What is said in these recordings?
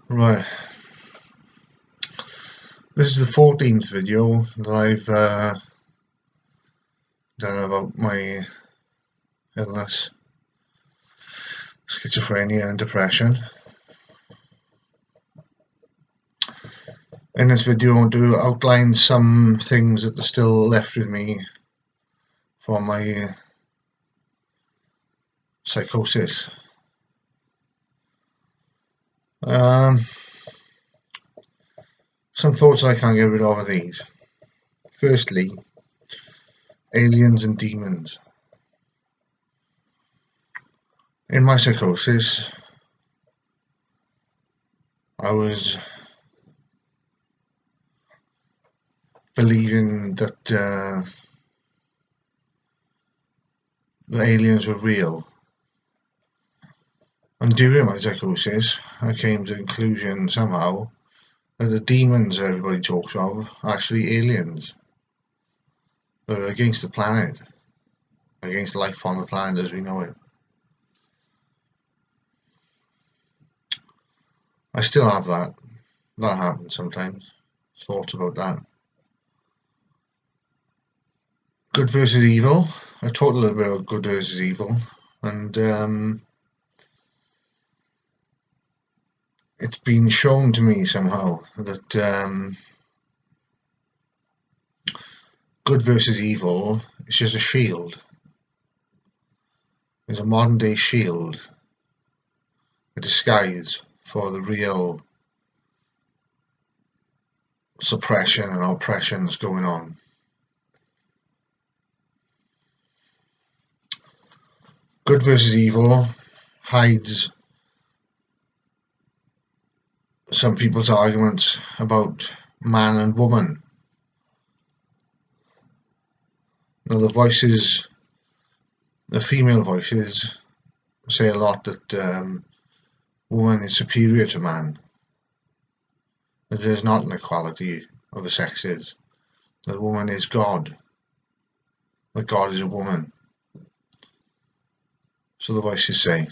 Right, this is the 14th video that I've done about my illness, schizophrenia and depression. In this video I want to outline some things that are still left with me from my psychosis. Some thoughts I can't get rid of are these. Firstly, aliens and demons. In my psychosis, I was believing that the aliens were real. And during my psychosis, I came to the conclusion somehow that the demons everybody talks of are actually aliens. They're against the planet, against life on the planet as we know it. I still have that. That happens sometimes. Thoughts about that. Good versus evil. I talked a little bit about good versus evil, and it's been shown to me somehow that good versus evil is just a shield. It's a modern day shield, a disguise for the real suppression and oppression that's going on. Good versus evil hides some people's arguments about man and woman. Now the female voices say a lot that woman is superior to man, that there is not an equality of the sexes, that woman is God, that God is a woman. So the voices say.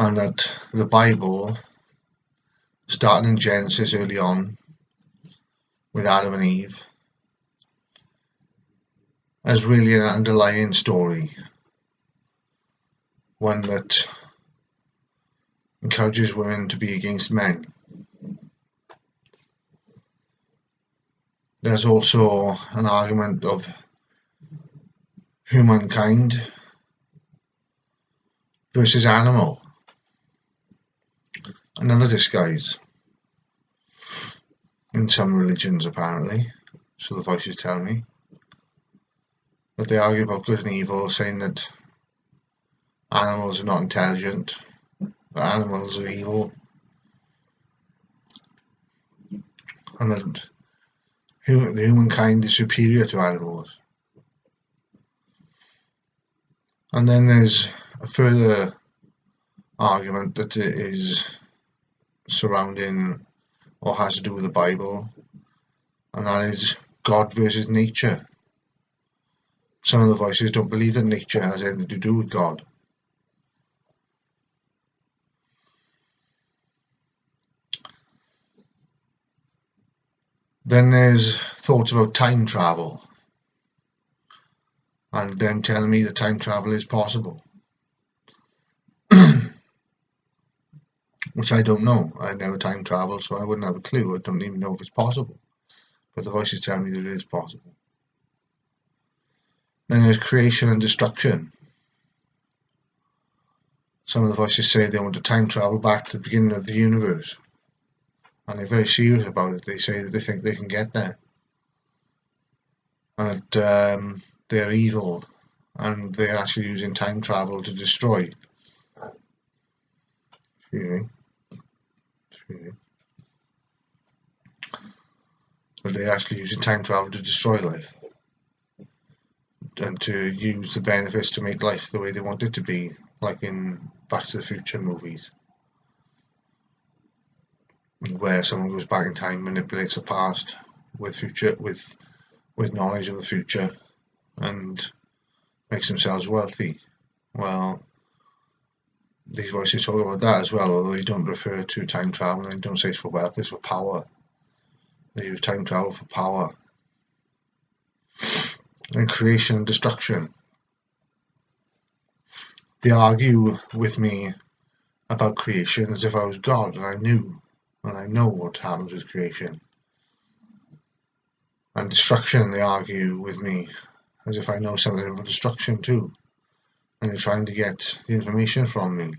And that the Bible, starting in Genesis early on with Adam and Eve, has really an underlying story, one that encourages women to be against men. There's also an argument of humankind versus animal, another disguise in some religions apparently, so the voices tell me, that they argue about good and evil, saying that animals are not intelligent, that animals are evil, and that the humankind is superior to animals. And then there's a further argument that is surrounding or has to do with the Bible, and that is God versus nature. Some of the voices don't believe that nature has anything to do with God. Then there's thoughts about time travel, and them telling me that time travel is possible. Which I don't know. I never time traveled, so I wouldn't have a clue. I don't even know if it's possible. But the voices tell me that it is possible. Then there's creation and destruction. Some of the voices say they want to time travel back to the beginning of the universe. And they're very serious about it. They say that they think they can get there. And that they're evil. And they're actually using time travel to destroy. Excuse me. But they're actually using time travel to destroy life. And to use the benefits to make life the way they want it to be, like in Back to the Future movies, where someone goes back in time, manipulates the past with knowledge of the future, and makes themselves wealthy. Well, these voices talk about that as well, although you don't refer to time travel and don't say it's for wealth, it's for power. They use time travel for power. And creation and destruction. They argue with me about creation as if I was God and I knew and I know what happens with creation. And destruction, they argue with me as if I know something about destruction too. And they're trying to get the information from me.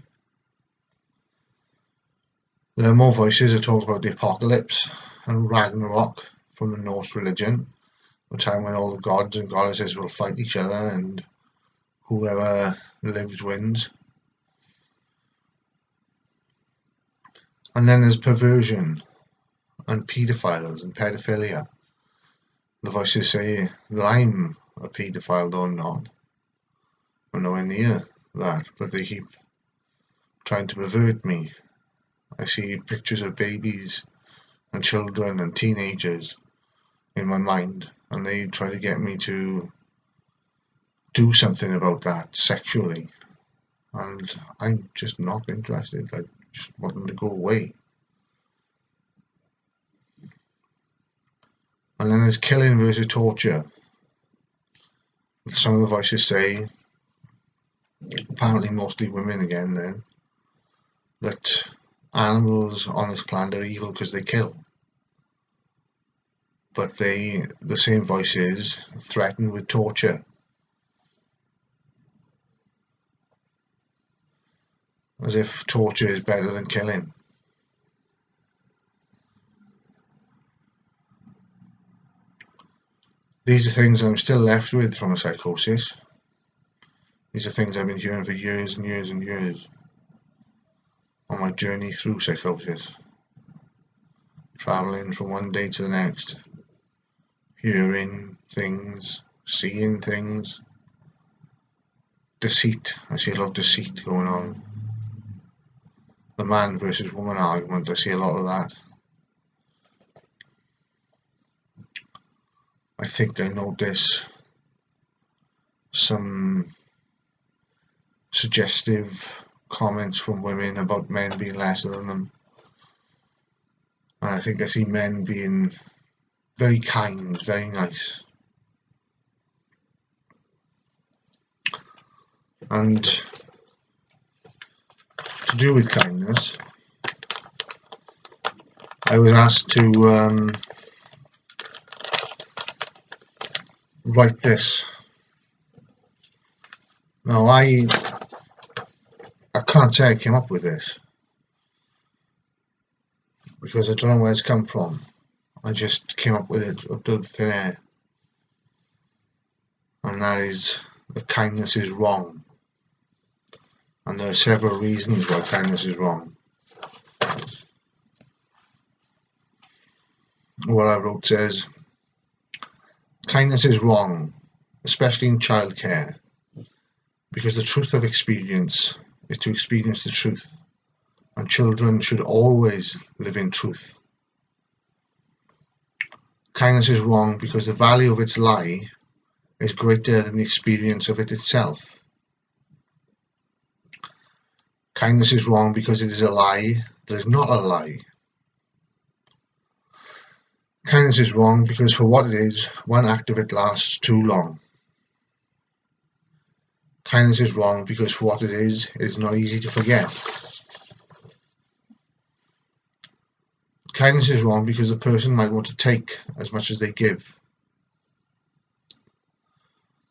There are more voices that talk about the apocalypse and Ragnarok from the Norse religion, a time when all the gods and goddesses will fight each other and whoever lives wins. And then there's perversion and paedophiles and pedophilia. The voices say that I'm a paedophile, though I'm not. I'm nowhere near that, but they keep trying to pervert me. I see pictures of babies and children and teenagers in my mind, and they try to get me to do something about that sexually, and I'm just not interested. I just want them to go away. And then there's killing versus torture. Some of the voices say, apparently mostly women again then, that animals on this planet are evil because they kill. But the same voices threaten with torture. As if torture is better than killing. These are things I'm still left with from a psychosis. These are things I've been hearing for years and years and years on my journey through psychosis. Traveling from one day to the next, hearing things, seeing things. Deceit. I see a lot of deceit going on. The man versus woman argument, I see a lot of that. I think I notice some suggestive comments from women about men being lesser than them. And I think I see men being very kind, very nice. And to do with kindness, I was asked to write this. Now I can't say I came up with this, because I don't know where it's come from. I just came up with it out of thin air. And that is that kindness is wrong. And there are several reasons why kindness is wrong. What I wrote says, kindness is wrong, especially in childcare, because the truth of experience is to experience the truth, and children should always live in truth. Kindness is wrong because the value of its lie is greater than the experience of it itself. Kindness is wrong because it is a lie that is not a lie. Kindness is wrong because for what it is, one act of it lasts too long. Kindness is wrong because for what it is not easy to forget. Kindness is wrong because the person might want to take as much as they give.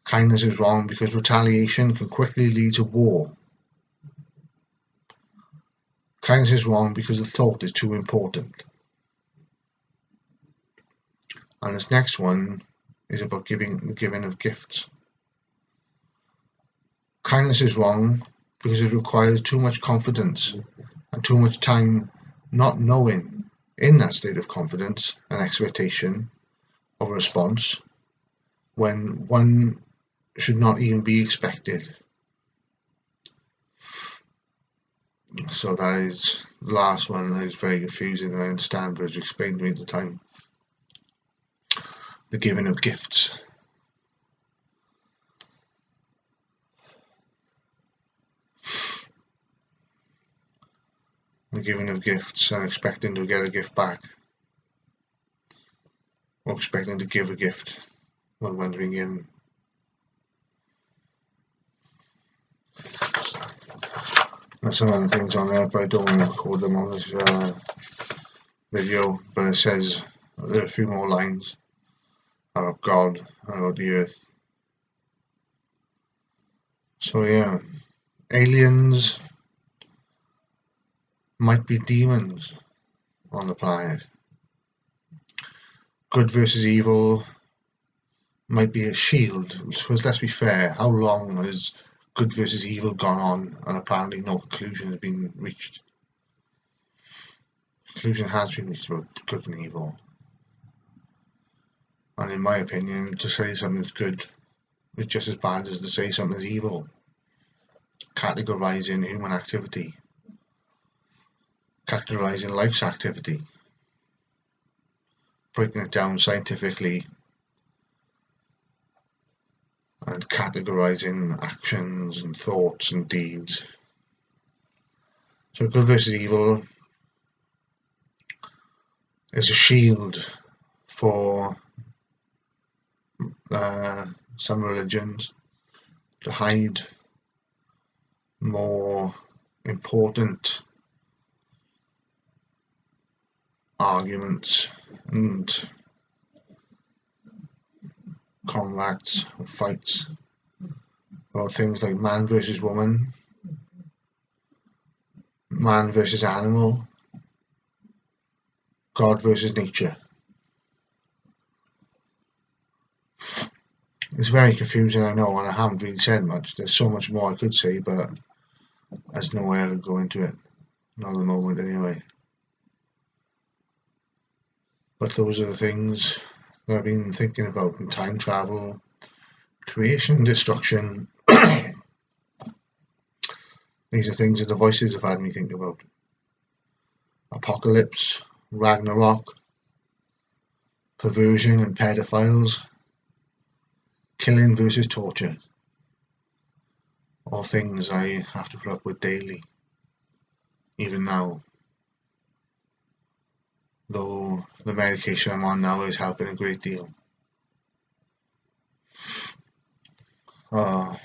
Kindness is wrong because retaliation can quickly lead to war. Kindness is wrong because the thought is too important. And this next one is about the giving of gifts. Kindness is wrong because it requires too much confidence and too much time not knowing, in that state of confidence and expectation of a response, when one should not even be expected. So that is the last one. That is very confusing, and I understand, but it was explained to me at the time. The giving of gifts. the giving of gifts and expecting to get a gift back, or expecting to give a gift when one's been given. There's some other things on there, but I don't want to record them on this video. But it says there are a few more lines about God and about the earth. So yeah, aliens might be demons on the planet. Good versus evil might be a shield. Because let's be fair, how long has good versus evil gone on and apparently no conclusion has been reached? Conclusion has been reached about good and evil. And in my opinion, to say something's good is just as bad as to say something's evil. Categorizing human activity, categorizing life's activity, breaking it down scientifically, and categorizing actions and thoughts and deeds. So good versus evil is a shield for some religions to hide more important arguments and combats or fights about things like man versus woman, man versus animal, God versus nature. It's very confusing, I know, and I haven't really said much. There's so much more I could say, but there's no way I could go into it. Not at the moment, anyway. But those are the things that I've been thinking about in time travel, creation and destruction. These are things that the voices have had me think about. Apocalypse, Ragnarok, perversion and pedophiles, killing versus torture. All things I have to put up with daily, even now. Though the medication I'm on now is helping a great deal. I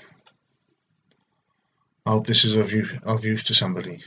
hope this is of use to somebody.